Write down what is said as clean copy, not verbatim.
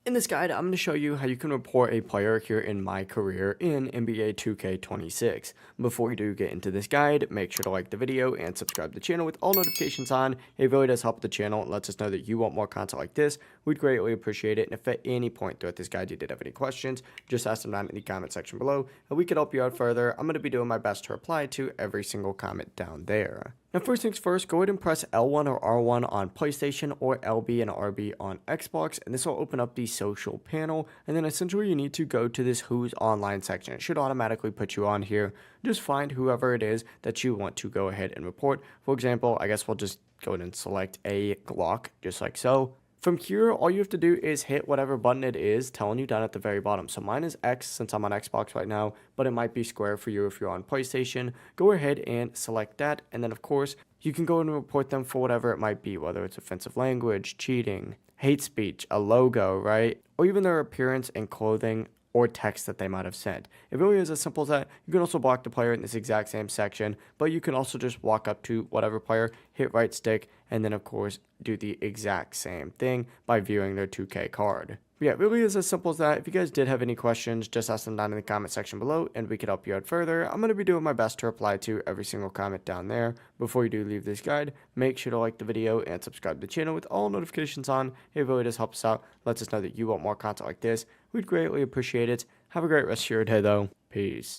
In this guide, I'm going to show you how you can report a player here in MyCareer in NBA 2K26. Before we do get into this guide, make sure to like the video and subscribe to the channel with all notifications on. It really does help the channel and lets us know that you want more content like this. We'd greatly appreciate it. And if at any point throughout this guide you did have any questions, just ask them down in the comment section below and we could help you out further. I'm going to be doing my best to reply to every single comment down there. Now, first things first, go ahead and press L1 or R1 on PlayStation or LB and RB on Xbox, and this will open up the social panel. And then essentially you need to go to this Who's Online section. It should automatically put you on here. Just find whoever it is that you want to go ahead and report. For example, I guess we'll just go ahead and select a Glock, just like so. From here, all you have to do is hit whatever button it is telling you down at the very bottom. So mine is X since I'm on Xbox right now, but it might be square for you if you're on PlayStation. Go ahead and select that. And then, of course, you can go and report them for whatever it might be, whether it's offensive language, cheating, hate speech, a logo, right? Or even their appearance and clothing or text that they might have sent. It really is as simple as that. You can also block the player in this exact same section, but you can also just walk up to whatever player, hit right stick, and then of course do the exact same thing by viewing their 2K card. But yeah, it really is as simple as that. If you guys did have any questions, just ask them down in the comment section below and we could help you out further. I'm going to be doing my best to reply to every single comment down there. Before you do leave this guide, make sure to like the video and subscribe to the channel with all notifications on. It really does help us out. Lets us know that you want more content like this. We'd greatly appreciate it. Have a great rest of your day though. Peace.